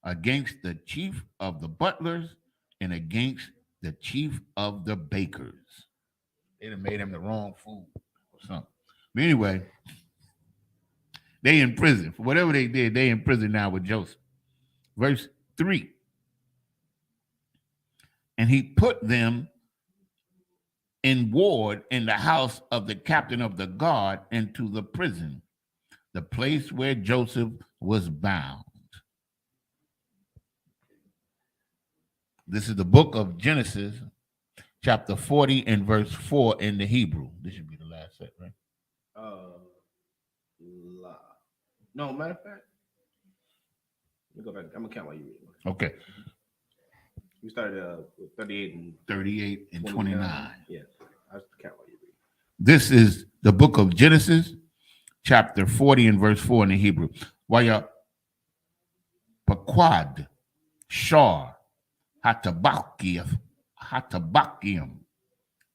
against the chief of the butlers and against the chief of the bakers. They done made him the wrong food or something. But anyway, they in prison. For whatever they did, they in prison now with Joseph. Verse 3. And he put them in ward in the house of the captain of the guard into the prison, the place where Joseph was bound. This is the book of Genesis, chapter 40 and verse 4 in the Hebrew. This should be the last set, right? No, matter of fact, let me go back. I'm gonna count while you read. Okay. You started with 38 and 29. Yeah, I'll count while you read. This is the book of Genesis, chapter 40 and verse 4 in the Hebrew. Waya Paquad, Shar, Hatabakium,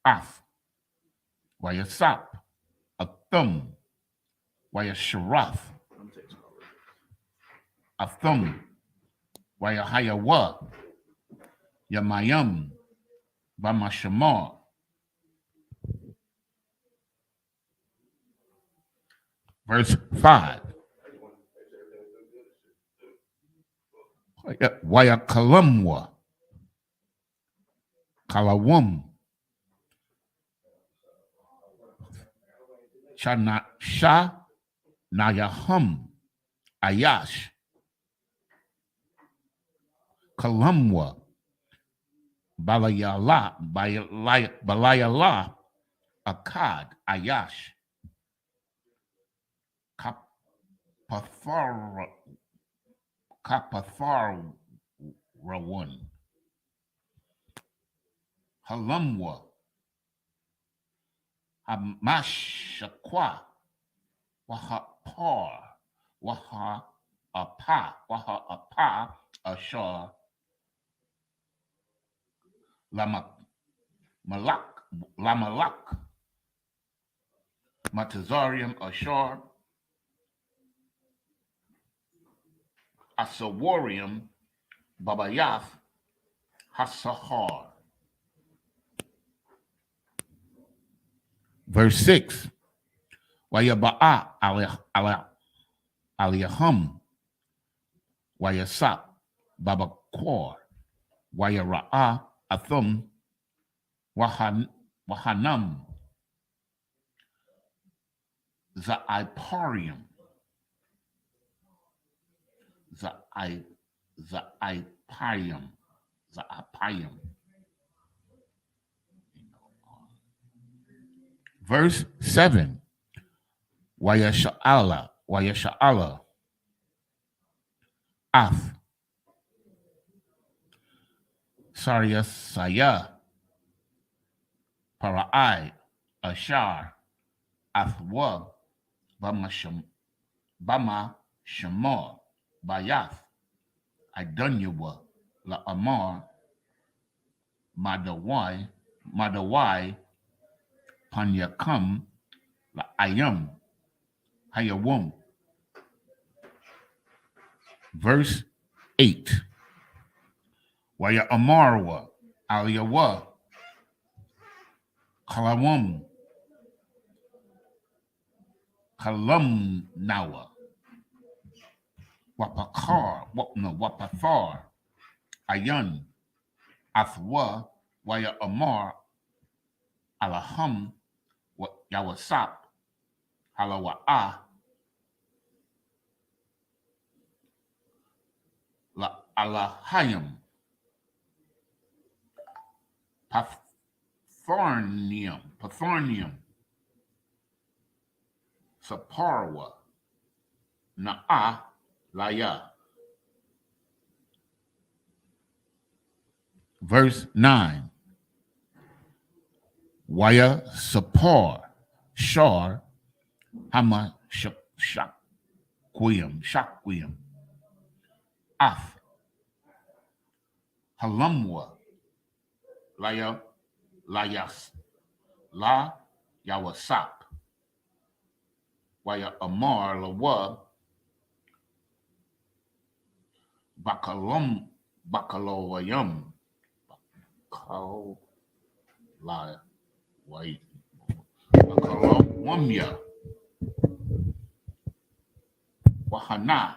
Af, Waya Sap, Athum, Waya Sharaf, Athum, Waya Hayawa, Yamayam, Bamashamar. Verse 5. Waya Kalamwa, Kalawum, Shah Nayahum, Ayash, Kalamwa, Balayala, Akkad, Ayash, Kapatharrawan, Halamwa, Hamashaqua, Waha Apa, Ashar, Lamalak, Matazarium, Ashar, Asawarium, Babayath, Hasahar. Verse 6. Wayaba'a aliyahum, Wayasap, Babakor, Wayara'a Athum, Wahanam, Zaiparium, Zaipayum. Verse 7. Wayasha'ala, Af, Saryasaya, Para'ai, Ashar, Athwa, Bama Shamar, Bayath, Idunyawa, La Amar, Madawai, Panyakam, La Ayam, Hayawum. Verse 8. Waya Amarwa, Aliyawa, Kalawum, Kalamnawa, Wapathar, Ayan, Athwa, Waya Amar, Alaham, Yawasap, Halawa'a, La Alahayim, Patharnium, Saparwa, Na'a, Laya. Verse 9. Waya Sapar, Shar, Hama Shakwim, Af, Halamwa, Layas, La Yawasap, Waya Amar Lawa, Bakalayam. Bakalawamya. YAHANNA.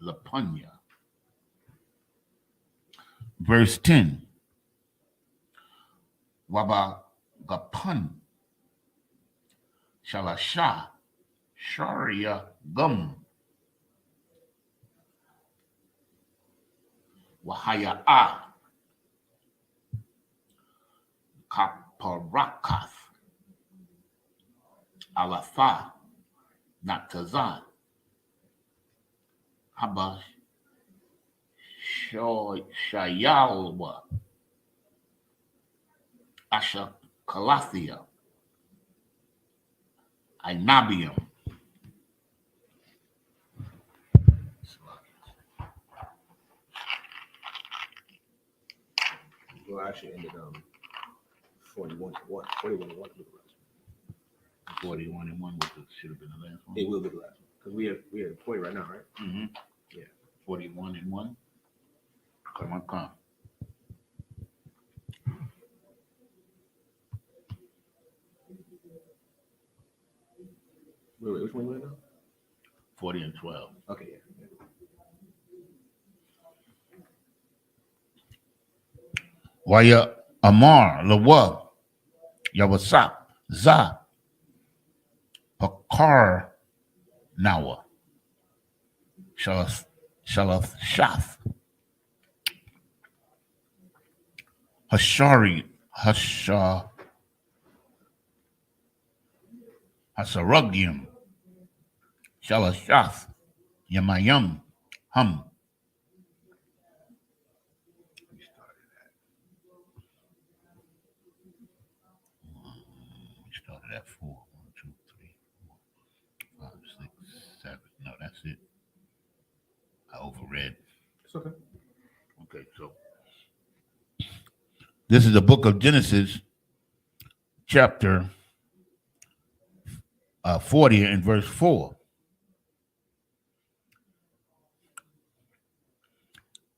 Lapunya. Verse 10. Waba Gapun. Shalasha. Sharia Gum. Wahaya Kaparakath. Alatha. Natazan. Haba Shayalwa. Asha Kalathia. Inabium. Well, I actually ended 41 to 1. 41 to 1. 41 and 1 should have been the last one. It will be the last one. Because we are 40 right now, right? Mm-hmm. Yeah. 41 and 1. Come on. Wait, which one you in now? 40 and 12. Okay, yeah. Waya Amar Lawa Yawasap Za Pakar Nawa Shalath Shath Hashari Hasaragium Shalashath Yamayum Hum. We started at 4. 1, 2, 3, 4, 5, 6, 7. No, that's it. I overread. It's okay. Okay, so this is the book of Genesis, chapter 40 and verse 4.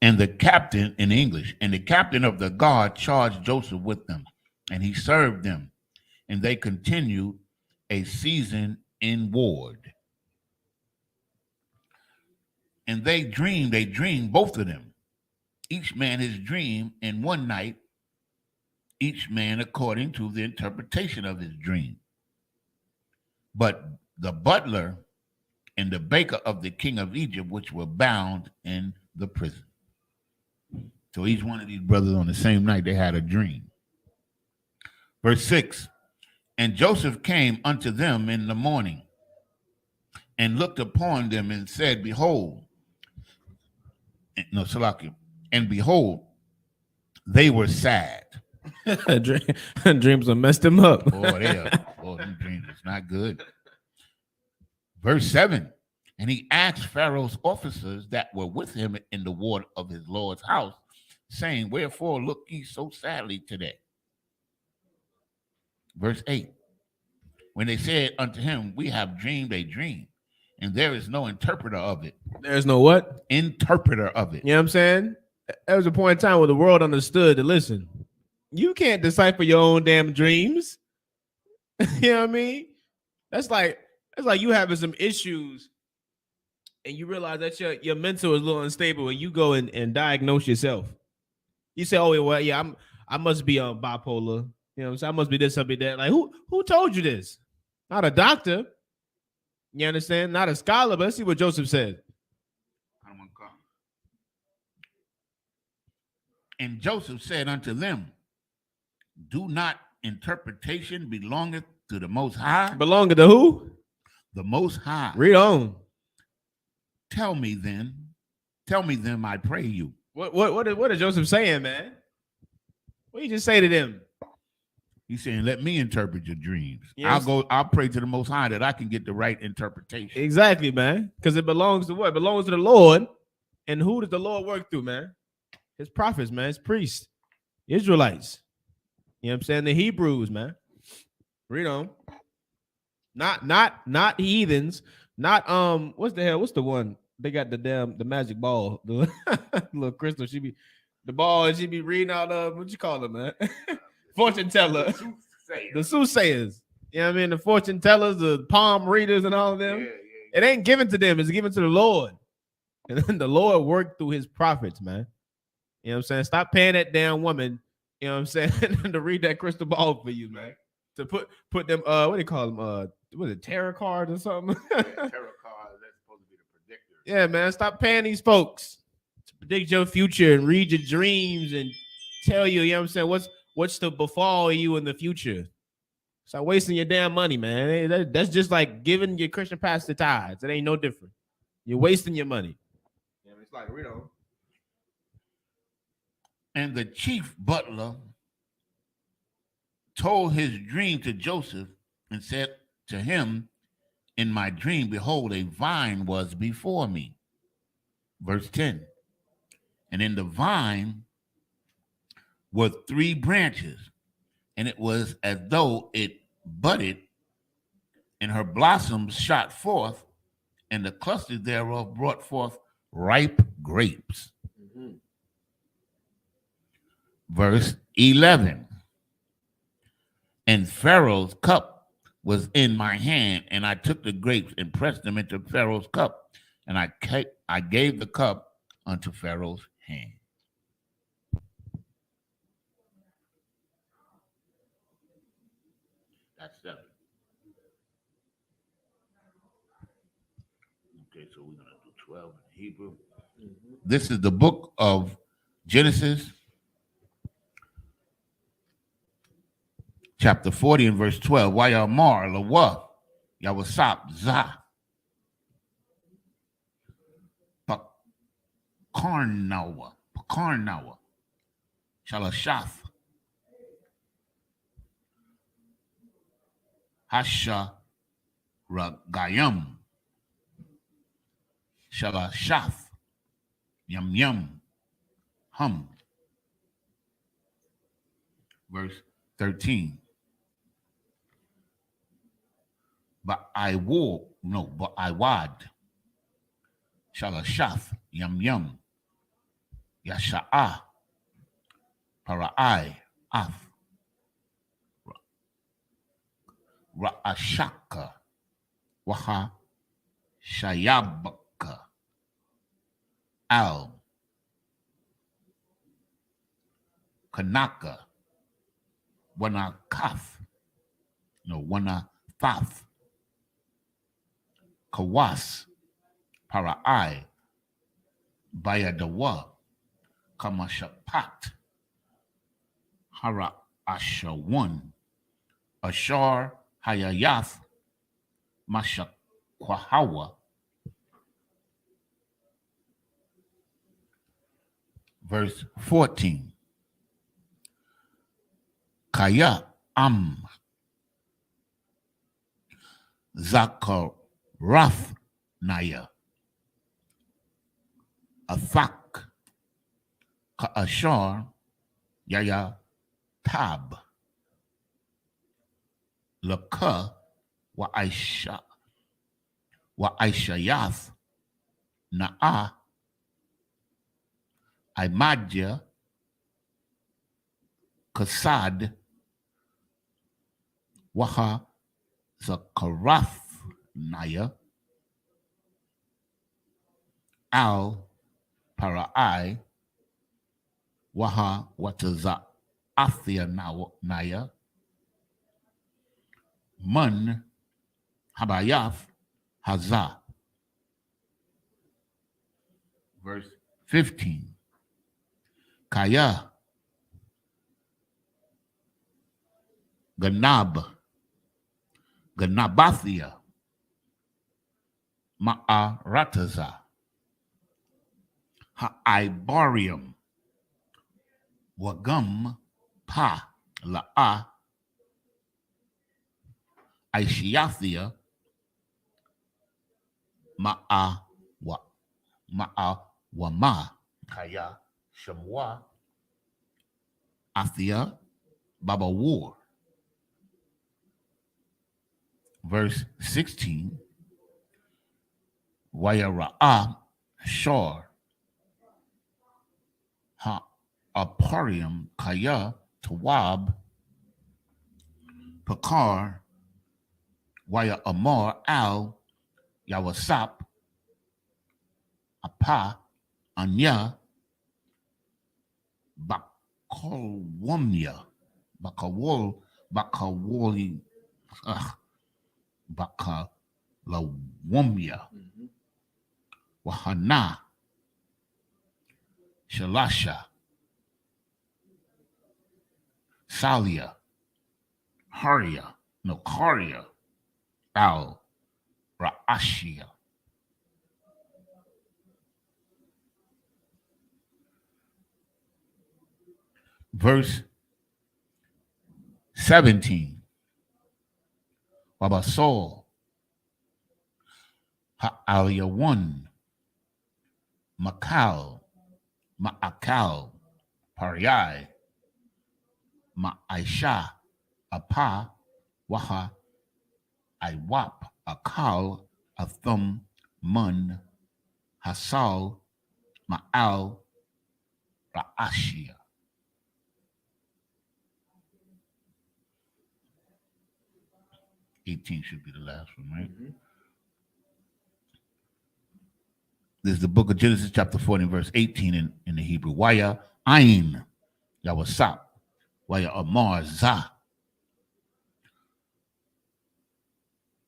And the captain, in English, and the captain of the guard charged Joseph with them, and he served them, and they continued a season in ward. And they dreamed, both of them, each man his dream in one night, each man according to the interpretation of his dream. But the butler and the baker of the king of Egypt, which were bound in the prison. So each one of these brothers on the same night, they had a dream. Verse 6, and Joseph came unto them in the morning and looked upon them and said, behold, and behold, they were sad. Dreams have messed him up. Boy, them dreams is not good. Verse 7, and he asked Pharaoh's officers that were with him in the ward of his Lord's house, saying, wherefore look ye so sadly today? Verse 8, when they said unto him, we have dreamed a dream, and there is no interpreter of it. There's no what? Interpreter of it. You know what I'm saying? There was a point in time where the world understood that, listen, you can't decipher your own damn dreams. You know what I mean? That's like you having some issues and you realize that your mental is a little unstable and you go and diagnose yourself. You say, oh, well, yeah, I must be bipolar. You know what I'm saying? I must be this, I be that. Like, who told you this? Not a doctor. You understand? Not a scholar, but let's see what Joseph said. And Joseph said unto them, do not interpretation belongeth to the Most High? Belongeth to who? The Most High. Read on. Tell me then, I pray you. What is Joseph saying, man? What did you just say to them? He's saying, let me interpret your dreams. Yes. I'll pray to the Most High that I can get the right interpretation. Exactly, man. Because it belongs to what? It belongs to the Lord. And who does the Lord work through, man? His prophets, man. His priests. Israelites. You know what I'm saying? The Hebrews, man. Read on. Not heathens, Not what's the hell? What's the one? They got the magic ball, the little crystal. She be the ball and she be reading out of what you call it, man? Fortune teller. The soothsayers. You know what I mean? The fortune tellers, the palm readers, and all of them. It ain't given to them, it's given to the Lord. And then the Lord worked through his prophets, man. You know what I'm saying? Stop paying that damn woman, you know what I'm saying, to read that crystal ball for you, man. To put them what do you call them? Was it tarot cards or something? Tarot cards, that's supposed to be the predictor. Yeah, man. Stop paying these folks to predict your future and read your dreams and tell you, you know what I'm saying, what's to befall you in the future. Stop wasting your damn money, man. That's just like giving your Christian pastor tithes. It ain't no different. You're wasting your money. Yeah, it's like, you know. And the chief butler told his dream to Joseph and said to him, in my dream, behold, a vine was before me. Verse 10. And in the vine were 3 branches, and it was as though it budded, and her blossoms shot forth, and the clusters thereof brought forth ripe grapes. Mm-hmm. Verse 11. And Pharaoh's cup was in my hand, and I took the grapes and pressed them into Pharaoh's cup, and I gave the cup unto Pharaoh's hand. That's 7. Okay, so we're going to do 12 in Hebrew. Mm-hmm. This is the book of Genesis, chapter 40 and verse 12. Wayamar lawa yawasap za pakarnawa shalashaf hasha ragayam shalashaf yum yum hum. Verse 13. But I wad shalashaf yum yum yasha'a para'ai af ra'ashaka waha shayabaka al kanaka wana thaf kawas para'ai bayadawa kamashapat hara ashawan ashar hayayath mashakwahawa. Verse 14. Kaya zakarath naya athak ka'ashar yaya tab laka wa aishayath na'a imadja kasad waha zakarath naya al para'ai waha wataza athia naya man habayath hazah. Verse 15. Kaya ganabathia ma'arataza ha'ibarium wagam pa la'a aishiathia ma'awama kaya shamwa athia baba war. Verse 16. Wayara'a Shor Ha Aparium Kaya Tawab Pakar Waya Amar Al Yawasap Apa Anya Bakalwamya Bakawoli Bakalawamya Wahana Shalasha Salia Haria Nokaria Al Ra'ashia. Verse 17. Wabasol Ha'alia 1 Makal Ma'akal Pariai Ma'aisha Apa Waha I.W.A.P Akal Athum Mun Hasal Ma'al Ra'ashia. $18 should be the last one, right? This is the book of Genesis, chapter 40, verse 18 in the Hebrew. Waya Ain Yawasap Waya Amar Za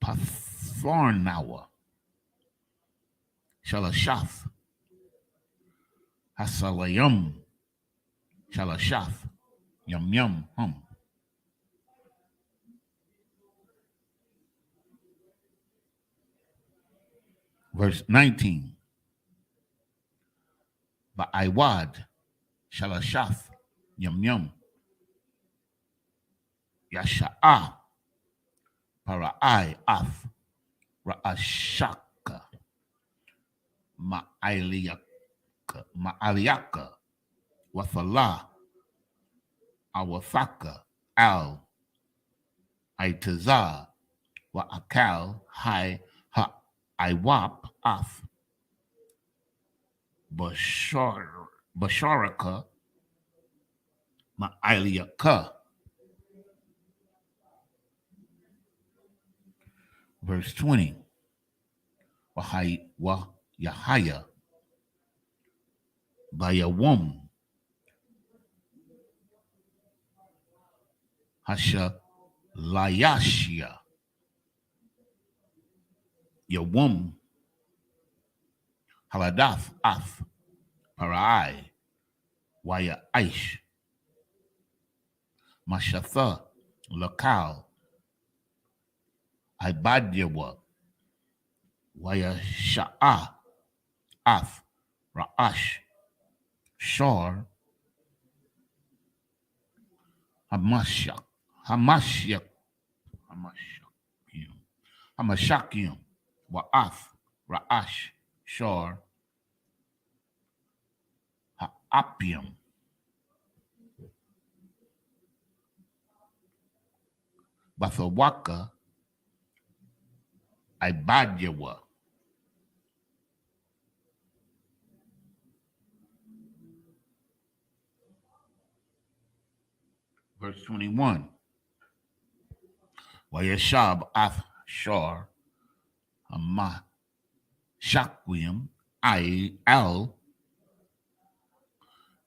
Patharnawa Shalashaf Hasalayum Shalashaf Yum Yum Hum. Verse 19. Ba'aiwad Shalashaf Yum Yum Yasha'ah Para'ai Af Ra'ashaka Ma'aliyaka Wathala Awafaka Al Aitazah Wa'akal Hai Ha I.W.A.P Af Basharaka Ma'aliyaka. Verse 20. Yahaya Bayawum Hasha Layashia Yawum Haladaf Af Parai Waya Aish Mashatha Lakal Ibadyawa Waya Sha'ah Af Ra'ash Shor Hamashakim Wa'af Ra'ash Shor Ha'apium Bathawaka Ibadyawa. Verse 21. Wayashab Af Shor Hama Shakwim I Al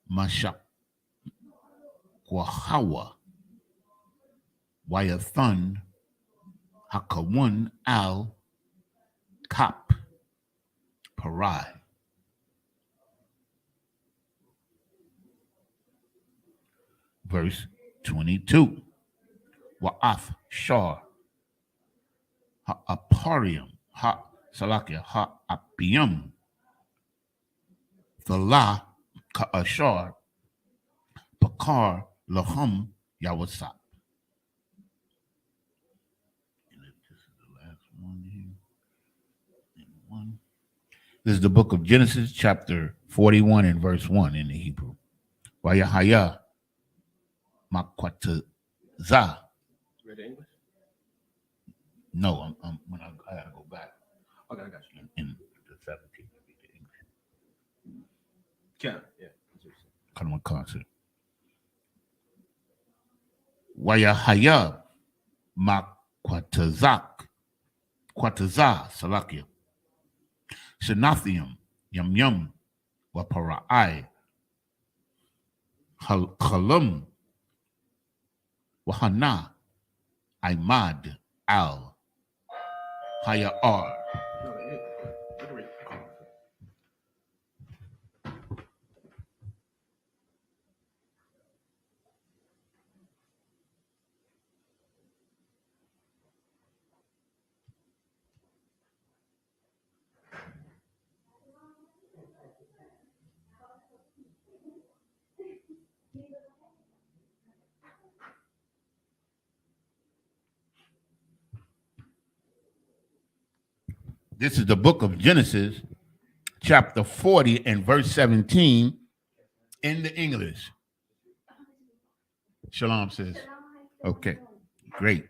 Mashakwahawa Wayathun Hakawun Al Kap Parai. Verse 22. Wa'af Shor Ha'aparium Salakia Ha'apium Thala Ka'ashar Pakar Lahum Yawasap. This is the last one here. This is the book of Genesis, chapter 41 and verse 1 in the Hebrew. Wayahaya Makwataza. Read the English? No, I gotta go back. Okay, I got you. In the Count. Yeah. Come on, concert. YAHANNA Quatazah Salakia. Shenathium Yum Yum Waparai Halum Wahana Imad Al Hayar. This is the book of Genesis, chapter 40 and verse 17 in the English. Shalom says. Okay, great.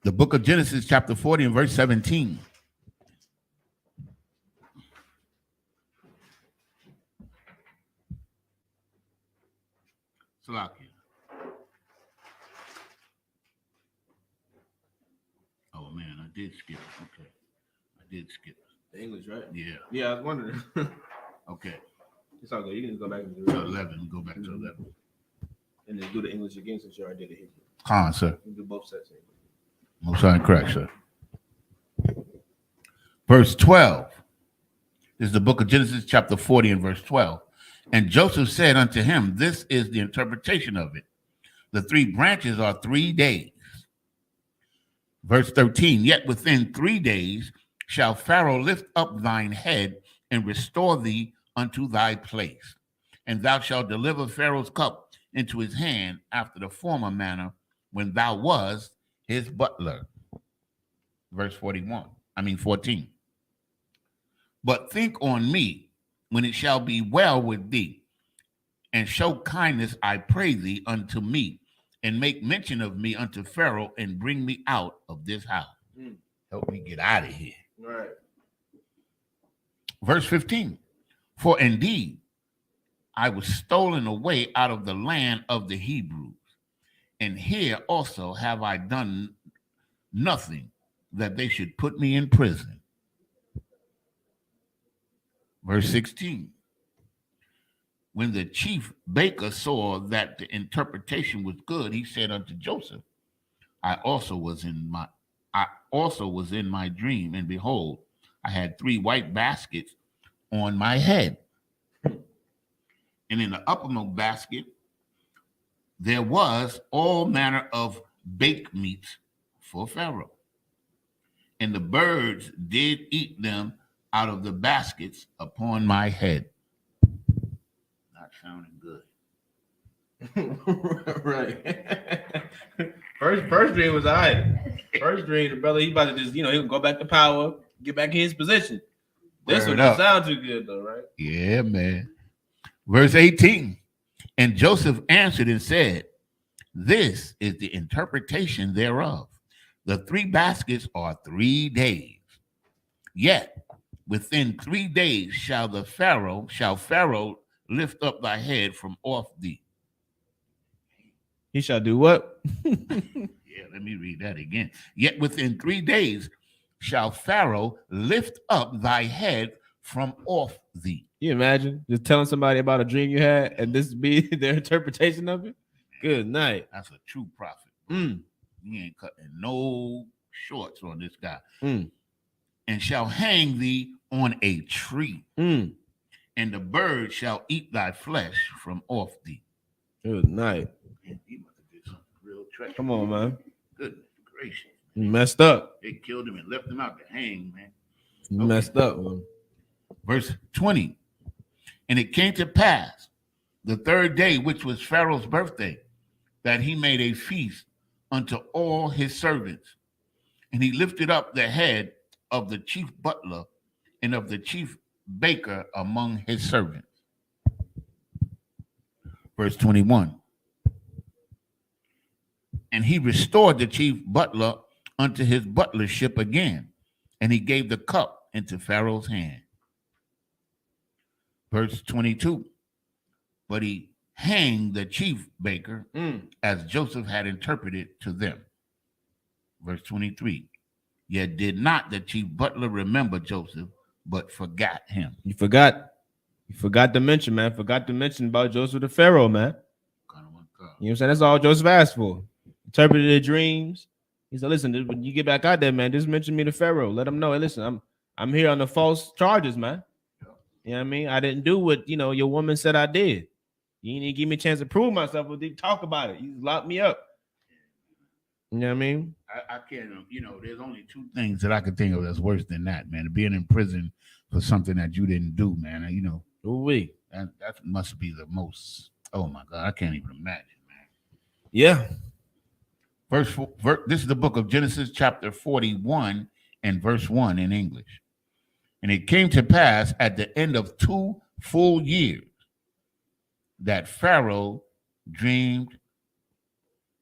The book of Genesis, chapter 40 and verse 17. Salakia. Oh man, I did skip it. Okay. I did skip it. The English, right? Yeah. Yeah, I was wondering. Okay. It's all good. You can just go back and do To it. 11. Go back to 11. And then do the English again since you already did it here. Khan, sir. You can do both sets. Most high correct, sir. Verse 12 is the book of Genesis, chapter 40 and verse 12. And Joseph said unto him, this is the interpretation of it. The 3 branches are 3 days. Verse 13, yet within 3 days shall Pharaoh lift up thine head and restore thee unto thy place. And thou shalt deliver Pharaoh's cup into his hand after the former manner when thou wast his butler. Verse 14. But think on me when it shall be well with thee, and show kindness, I pray thee, unto me, and make mention of me unto Pharaoh, and bring me out of this house. Help me get out of here. Right. Verse 15. For indeed, I was stolen away out of the land of the Hebrews, and here also have I done nothing that they should put me in prison. Verse 16. When the chief baker saw that the interpretation was good, he said unto Joseph, I also was in my dream, and behold, I had 3 white baskets on my head. And in the uppermost basket, there was all manner of baked meats for Pharaoh. And the birds did eat them out of the baskets upon my head. Not sounding good. Right. First dream was all right. First dream, the brother, he about to just, he'll go back to power, get back in his position. This one don't sound too good though, right? Yeah, man. Verse 18. And Joseph answered and said, this is the interpretation thereof. The 3 baskets are 3 days. Yet within 3 days shall Pharaoh lift up thy head from off thee. He shall do what? Yeah, let me read that again. Yet within 3 days shall Pharaoh lift up thy head from off thee. You imagine just telling somebody about a dream you had and this be their interpretation of it? Good night. That's a true prophet. He ain't cutting no shorts on this guy. And shall hang thee on a tree. And the bird shall eat thy flesh from off thee. Good night. Man, he must have did something real treacherous. Come on, man. Goodness gracious. You messed up. They killed him and left him out to hang, man. You messed up, man. Verse 20. And it came to pass the 3rd day, which was Pharaoh's birthday, that he made a feast unto all his servants. And he lifted up the head of the chief butler and of the chief baker among his servants. Verse 21. And he restored the chief butler unto his butlership again, and he gave the cup into Pharaoh's hand. Verse 22. But he hanged the chief baker as Joseph had interpreted to them. Verse 23. Yet did not the chief butler remember Joseph, but forgot him. You forgot to mention, man. Forgot to mention about Joseph the Pharaoh, man. You know what I'm saying? That's all Joseph asked for. Interpreted the dreams. He said, listen, when you get back out there, man, just mention me to Pharaoh. Let him know, hey, listen, I'm here on the false charges, man. You know what I mean? I didn't do what, your woman said I did. You didn't give me a chance to prove myself. Or talk about it. You locked me up. You know what I mean? I can't, there's only two things that I could think of that's worse than that, man. Being in prison for something that you didn't do, man. Ooh-wee. That must be the most, oh my God, I can't even imagine, man. Yeah. This is the book of Genesis, chapter 41 and verse 1 in English. And it came to pass at the end of 2 full years that Pharaoh dreamed,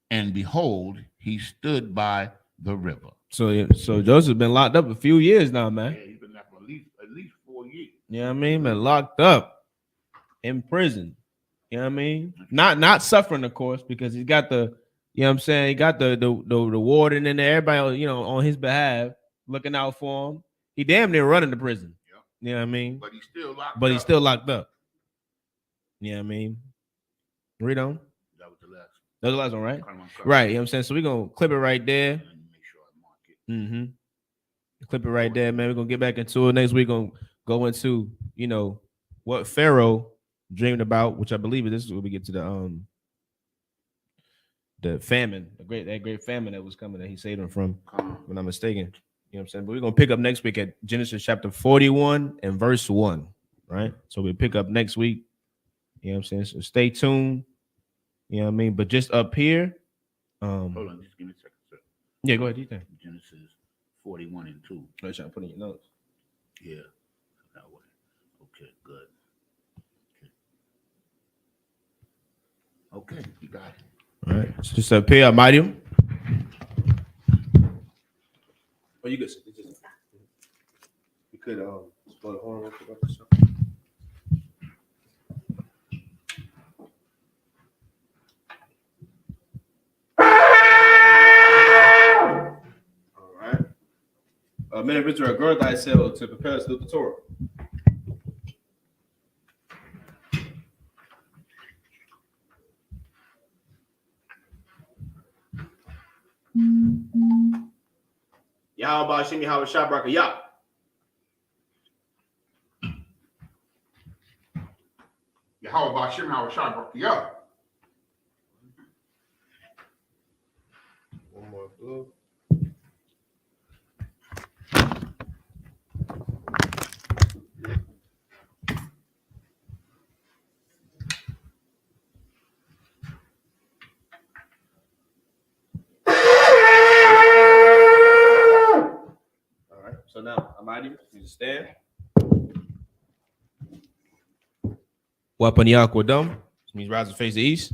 and behold, he stood by the river. So Joseph been locked up a few years now, man. Yeah, he's been there for at least 4 years. You know what I mean? Been locked up in prison. You know what I mean? Not suffering, of course, because he's got the, you know what I'm saying? He got the warden and everybody, on his behalf, looking out for him. He damn near running the prison. Yep. You know what I mean? But he's still locked up. He's still locked up. You know what I mean? Read on. That was the last. That was the last one, right? Right. You know what I'm saying? So we're going to clip it right there. Make sure I mark it. Mm-hmm. Clip it right there, man. We're going to get back into it. Next week, we're going to go into, what Pharaoh dreamed about, which I believe this is where we get to the famine, that great famine that was coming that he saved him from, if I'm not mistaken. You know what I'm saying? But we're going to pick up next week at Genesis chapter 41 and verse 1, right? So we'll pick up next week. You know what I'm saying? So stay tuned. You know what I mean? But just up here. Hold on, just give me a second, sir. Yeah, go ahead. Do you think? Genesis 41 and 2. I'm trying to put in your notes. Yeah. That way. Okay, good. Okay, you got it. All right. So just up here, medium. Oh, you good? You could blow the horn real quick about this. All right. Men of Israel, gird thyself to prepare us to the Torah. Yahweh Hashem Yahweh Shabrak Yah. Yahweh Hashem Yahweh Shabrak Yah. One more blue. So now, Amadi, you just stand. Weapon Yaquadam, which means rise and face the east.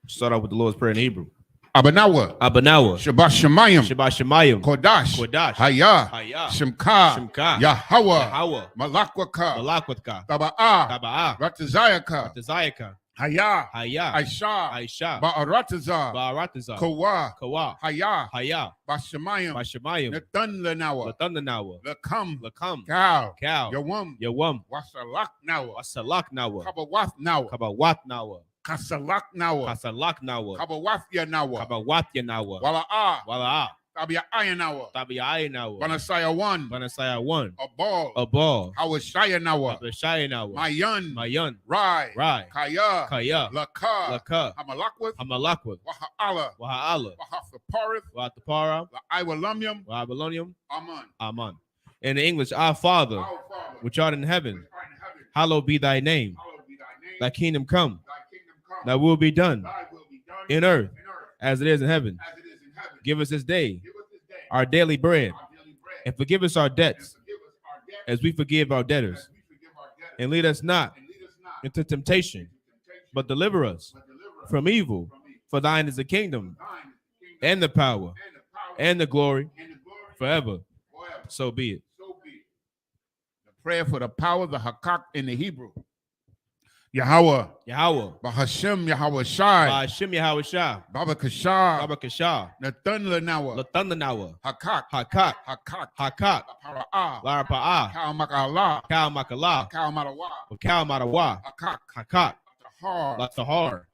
Start out with the Lord's Prayer in Hebrew. Abanawa. Shabbat Shemayim. Kodash. Hayah. Shemka. Yahweh. Malakwaka. Taba'ah. Ratazayaka. Hayah. Aisha. Ba'aratazah. Kawa. Hayah. Bashamayim. Nathan Lanawa. Lakam. Cow. Yawam. Wasalak Nawa. Kabawath Nawa. Kasalak Nawa. Kabawath Nawa. Wala'ah. Tabi'ayan Nawa. Banasaya 1. Abal. Hawashaya Nawa. Mayan. Rai. Kaya. Laka. Hamalakwith. Waha'ala. Wahathapara. Iwalumyum. Aman. In the English, our Father, which art in heaven, hallowed be thy name. Thy kingdom come. Thy will be done in earth as it is in heaven. Give us this day our daily bread, and forgive us our debts as we forgive our debtors. And lead us not into temptation, but deliver us from evil. For thine is the kingdom and the power and the glory forever. So be it. Prayer for the power of the Hakak in the Hebrew. Yahweh. Yahweh. Bahashem Yahweh Shai. Ba'ashem Yahweh Shah. Baba Kashah. Baba Kashah. Nathan Lanawa. Latundanawa. Hakak. Hakak. Hakak. Hakak. Para'ah. Lara Pa'ah. Kal Makala. Kal Makala. Kal Marawa. Kal Marawa. Hakak. Hakak. Tahar. Latahar.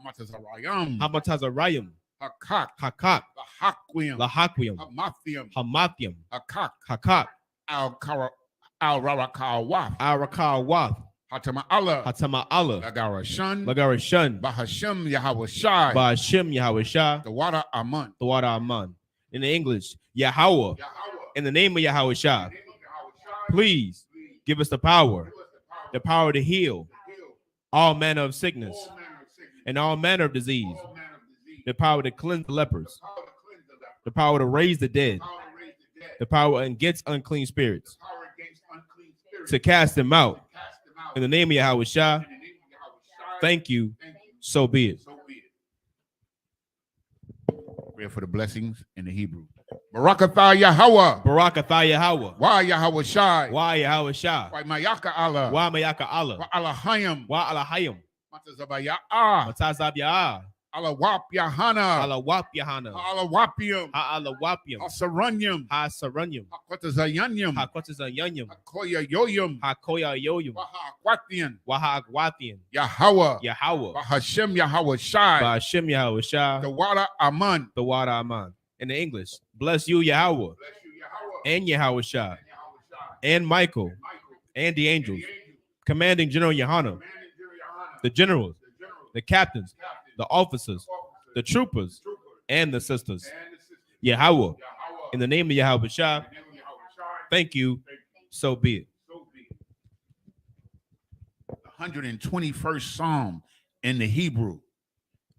Matazarayam. Hamatazarayim. Hakak. Hakak. Lahaquium. Lahaquium. Hamathium. Hamathium. Hakak. Hakak. Al Rarakawaf. Arakar Wath. Hatama Allah. Hatama Allah. Lagarashan. Lagarashan. Bahashem Yahweh Shai. Ba'ashem Yahweh Shah. The water Aman. The water Aman. In the English, Yahweh. In the name of Yahweh Shah. Please give us the power to heal all manner of sickness and all manner of disease, the power to cleanse the lepers, the power to raise the dead, the power against unclean spirits, to cast them out. In the name of Yahweh Shah, thank you, so be it. Pray for the blessings in the Hebrew. Barakatha Yahweh. Barakatha Yahweh. Why Yahweh Shai. Why Yahweh Shah. Why Mayaka Allah. Why Mayaka Allah. Why Allahayim. Why Allahayim. Matazabaya. Matazab Ya'ah. Allah Wap Yahanna. Allah Wap Yahanna. Allah Wapium. Allah Wapium. Asaranyum. Ha Saranyum. Hakwatazayanyum. Ha Kwatazayanyum. Hakoya Yoyum. Ha Koya Yoyum. Wahakwatian. Waha Agwathian. Yahweh. Yahweh. Hashem Yahweh Shai. Ba'ashem Yahweh Shah. The water Aman. The water Aman. In the English, bless you, Yahweh. And Yahweh Shah. And Michael. And the angels. Commanding General Yahanna. The generals. The captains. The officers. The troopers. And the sisters. Yahweh. In the name of Yahweh Shah. Thank you. So be it. 121st Psalm in the Hebrew.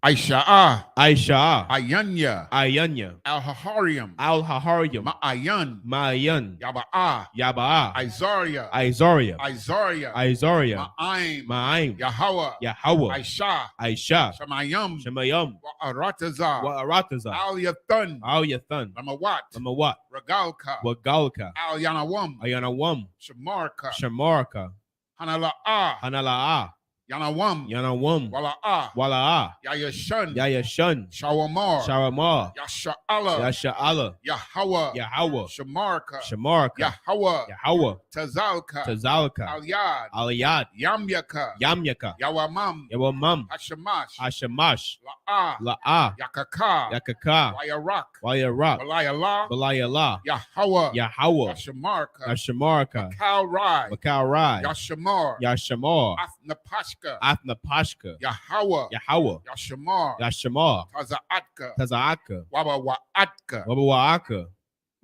I.S.U.P.K. I.S.U.P.K. Ayanya. Ayanya. Al-Haharium. Al-Haharium. Ma'ayan. Ma'ayan. Yaba'ah. Yaba'ah. Izaria. Izaria. Izaria. Izaria. Ma'aim. Ma'aim. Yahweh. Yahweh. Aisha. Aisha. Shemayam. Shemayam. Wa'aratazah. Wa'aratazah. Al-Yathan. Al-Yathan. Lamawat. Lamawat. Ragalka. Wagalka. Al-Yanawam. Ayanawam. Shamarka. Shamarka. Hanala'ah. Hanala'ah. Yanawam. Yanawam. Wala'ah. Wala'ah. Yayashan. Yayashan. Shawamar. Sharamah. Yasha'ala. Yasha'ala. Yahweh. Yahweh. Shamarka. Shamarka. Yahweh. Yahweh. Tazalka. Tazalka. Al-Yad. Aliyad. Yamyaka. Yamyaka. Yawamam. Yawamam. Hashamash. Hashamash. La'ah. La'ah. Yakaka. Yakaka. Wayarak. Wayarak. Walayallah. Balayallah. Yahweh. Yahweh. Yashamarka. Yashamarka. Kalrai. Makalrai. Yashamar. Yashamar. Athnapashka. Athnapashka. Yahweh. Yahweh. Yashamar. Yashamar. Tazaatka. Tazaaka. Wabawaatka. Wabawaaka.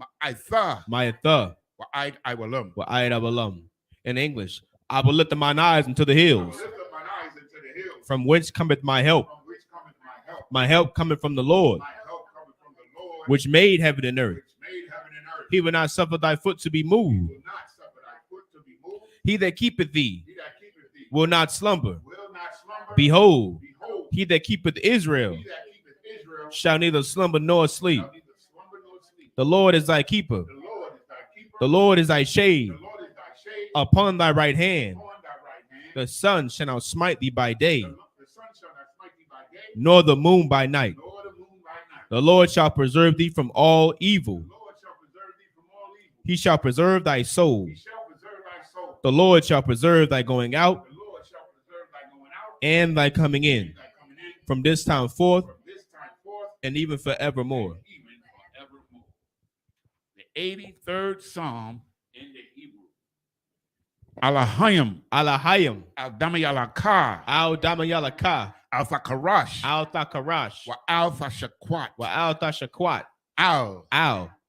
Ma'aitha. Mayatha. Wa'aid Iwalam. Wa'ayad abalam. In English, I will lift up mine eyes into the hills, from whence cometh my help. My help cometh from the Lord, which made heaven and earth. He will not suffer thy foot to be moved. He that keepeth thee will not slumber. Behold, he that keepeth Israel shall neither slumber nor sleep. The Lord is thy keeper. The Lord is thy shade upon thy right hand. The sun shall not smite thee by day, nor the moon by night. The Lord shall preserve thee from all evil. He shall preserve thy soul. The Lord shall preserve thy going out and thy coming in, from this time forth and even forevermore. The 83rd Psalm in the Hebrew. Alahayim. Alahayim. Al-Damayalaka. Al-Damayalaka. Al-Thakarash. Al-Thakarash. Wa-Al-Thashakwat. Wa-Al-Thashakwat. Al.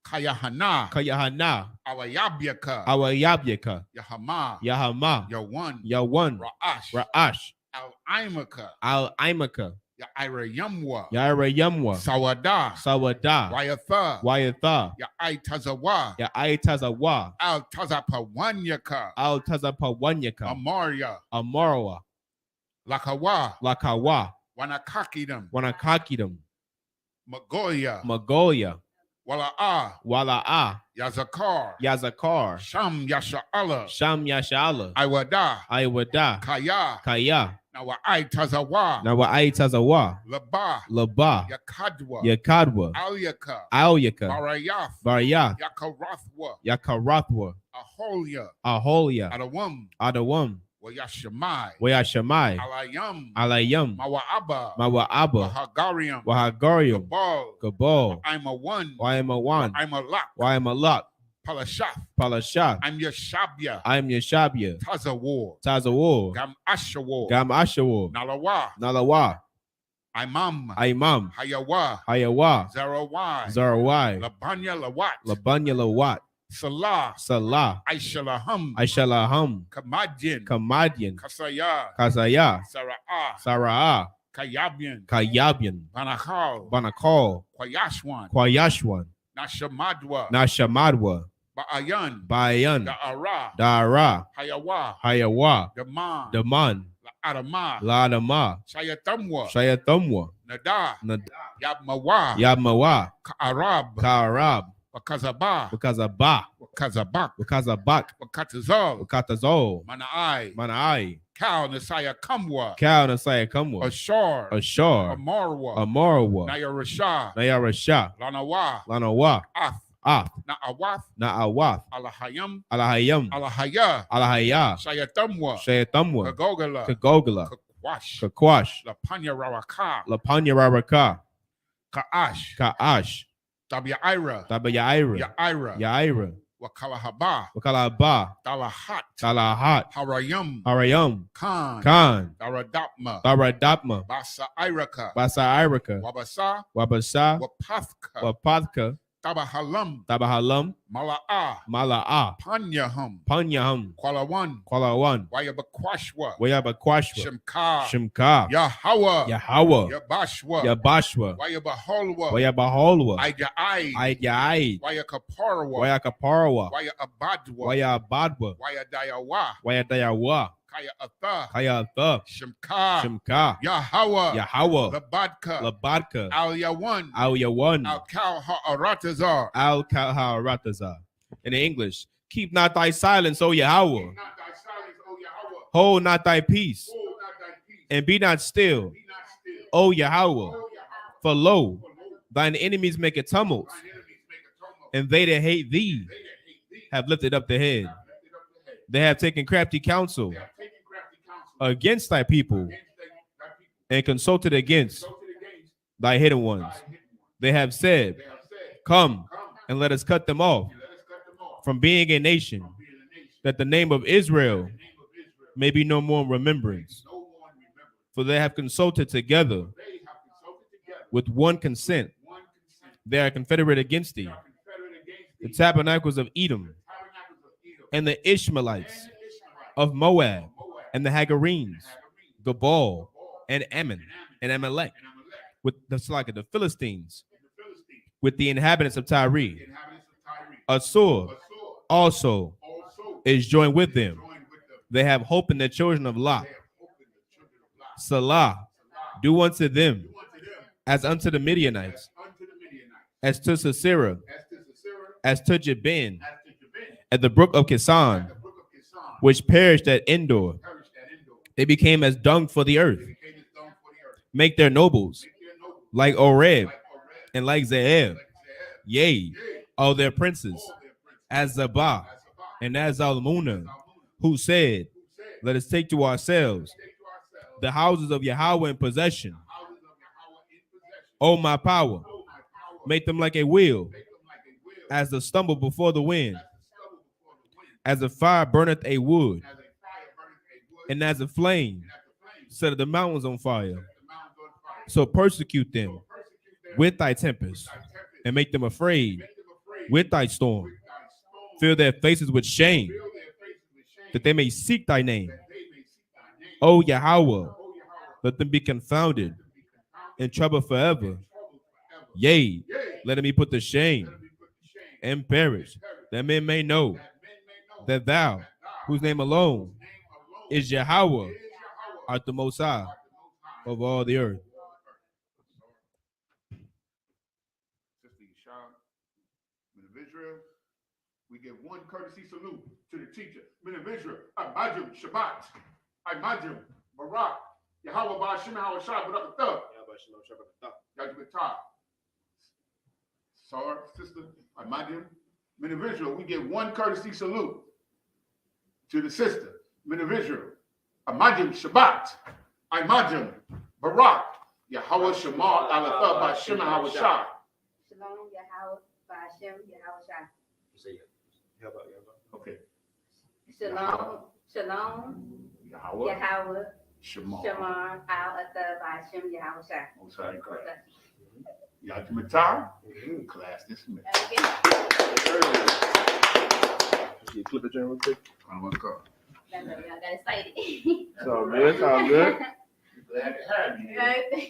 Kayahanna. Kayahanna. Awayabyaka. Awayabyaka. Yahama. Yahama. Yawan. Yawan. Ra'ash. Ra'ash. Al-Imaka. Al-Imaka. Ya'irayamwa. Ya'irayamwa. Sawada. Sawada. Wayatha. Wayatha. Ya'itazawa. Ya'itazawa. Al-Tazapawanyaka. Al-Tazapawanyaka. Amaria. Amarawa. Lakawa. Lakawa. Wanakakidam. Wanakakidam. Magoya. Magoya. Wala'ah, Wala'ah, Yazakar, Yazakar, Sham Yasha'Allah, Sham Yasha'Allah, Iwada, Iwada, Kaya, Kaya, Nawa'ai Tazawa, Nawa'ai Tazawa, Laba, Laba, Yakadwa, Yakadwa, Alyaka, Alyaka, Barayath, Barayath, Yakarathwa, Yakarathwa, Aholia, Aholia, Adawam, Adawam, Wayashamai, Wayashamai, Alayam, Alayam, Mawa'aba, Mawa'aba, Wahagariam, Wahagarium, Gabal, Gabal, I'm a one, Waimawan, I'm a lock, Waimalak, Palashath, Palashath, I'm Yashabya, I'm Yeshabia, Tazawar, Tazawar, Gam Ashawar, Gam Ashawar, Nalawa, Nalawa, Imam, Imam, Hayawa, Hayawa, Zarawai, Zarawai, Labanya Lawat, Labanya Lawat, Salah, Salah, Aishalaham, Aishalaham, Kamadyan, Kamadian, Kasaya, Kazaya, Sara'ah, Sara'ah, Kayabian, Kayabian, Banakal, Banakal, Kwayashwan, Kwayashwan, Nashamadwa, Nashamadwa, Ba'ayan, Bayan, Da'ara, Dara, Hayawa, Hayawa, Daman, Daman, Adama, Ladama, Shayatamwa, Shayatamwa, Nada, Nad- Yabmawa, Yabmawa, Ka'arab, Ka'arab, Wakazaba, Wakazabah, Wakazabak, Wakazabak, Wakatazal, Wakatazol, Mana'ai, Manai, Kal, Nasaya Kamwa, Kal Nasaya Kamwa, Ashar, Ashar, Amarwa, Amarwa, Nayarasha, Nayarasha, Lanawa, Lanawa, Ath, Ath, Na'awath, Na'awath, Alahayam, Alahayam, Alahaya, Alahaya, Shayatamwa, Shayatamwa, Kagogala, Kagogala, Kakwash, Kakwash, Lapanya Rawaka, Lapanya Raraka, Ka'ash, Ka'ash, Tabiaira, Tabayaira, Ya'ira, Yaira, Wakalahaba, Wakalaba, Talahat, Talahat, Harayam, Harayam, Khan, Khan, Daradapma, Baradapma, Basa Iraka, Basa Iraka, Wabasa, Wabasa, Wapathka, Wapathka, Tabahalam, Tabahalam, Mala'ah, Mala'a, Panyaham, Panyaham, Kwalawan, Kwalawan, Wayabakwashwa, Wayabakwashwa, Shemka, Shimka, Yahawa, Yahawa, Yabashwa, Yabashwa, Wayabaholwa, Wayabaholwa, Aida'ai, Aidyaid, Wayakaparwa, Wayakaparwa, Wayabadwa, Wayabadwa, Wayadayawa, Wayadayawa, Kaya Atha, Kaya Tha, Shemka, Shimka, Yahawa, Yahawa, Labadka, Labadka, Al Yawan, Al Yawan, Al Kal Ha'aratazar, Al Kaharatazah. In the English, keep not thy silence, O Yahweh. Not thy silence, O Yahweh, Hold not thy peace, hold not thy peace, and be not still, be not still, O Yahweh. O Yahweh, For lo, for lo, thine enemies make a tumult, thine enemies make a tumult, and they that hate thee they that hate thee have lifted up the head. have lifted up the head. They have taken crafty counsel They have taken crafty counsel against thy people against thy people, and consulted against consulted against thy hidden ones. thy hidden ones. They have said, They have said, come come and let us cut them off and let us cut them off from being a nation, from being a nation. that the name of Israel The name of Israel may be no more in remembrance. no one remembered. For they have consulted together They have consulted together with one consent. one consent. They are confederate against They thee. are confederate against The thee. tabernacles of Edom Tabernacles of Edom and the Ishmaelites and the Ishmaelites of Moab of Moab and the Hagarenes, Hagarenes, Gabal Gabal, and Ammon and Amalek, and Amalek, with the the Philistines, and the Philistines, with the inhabitants of Tyre. the inhabitants of Tyre. Assur Assur also also is joined with them. joined with them. They have hope in the children of Lot. They have opened the children of Lot. Salah, do unto them Do unto them as unto the Midianites, as unto the Midianites, as to Sisera, as to Sisera, as to Jabin, as to Jabin, at the brook of at Kison, the brook of Kison, which perished at Endor. perished at Endor. They became as dung for the earth. They became as dung for the earth. Make their nobles Make their nobles like Oreb like Oreb, and like Zeeb, like Zeeb, yea, yea, all their princes, all their princes, as Zabah as Sabbath, and as Zalmunna, Zalmunna, who said, who said, let us take to ourselves take to ourselves the houses of Yahweh in possession. houses of Yahweh in possession. O my power, Oh, my power, make them like a wheel, make them like a wheel, as the stumble before the wind, as the stubble before the wind, as a fire burneth a wood, as a fire burneth a wood, and as a flame and as the flames set the mountains on fire. set the mountains on fire. So persecute them So persecute them with thy tempest, thy tempest, and make them afraid make them afraid with thy storm. with thy storm. Fill their faces with shame, Fill their faces with shame, that they may seek thy name. that they may seek thy name. O Yahweh, O Yahweh, let them be confounded let them be confounded in trouble forever. in trouble forever. Yea, Yea, let them be put to shame let them be put to shame and perish, that men may know that men may know that thou, that thou, whose name alone name alone is Yahweh, is Yahweh, art the most high art the most high of all the earth. Sister Yashab, give one courtesy salute to the teacher. Individual, Imagine Shabbat, Imagine Barak, Yahweh Ba'Shem Yahweh Shai Barak Yahweh. Sorry, sister, Imagine. Individual, we give one courtesy salute to the sister. Individual, Imagine Shabbat, Imagine Barak, Yahweh Shema Alatha Ba'Shem Yahweh Shai. Shalom, Yahweh, Ba'Shem, Yahweh Shai. Okay. Shalom, Shalom, Yahweh Yahweh, Shema. Shema, Al-Athar, Ba'Shem, Yahweh Shai. Most High Christ. Yajimatar, class dismissed. Clip it in real quick. Y'all got excited. It's all good. It's all good. Glad to have you here. Right.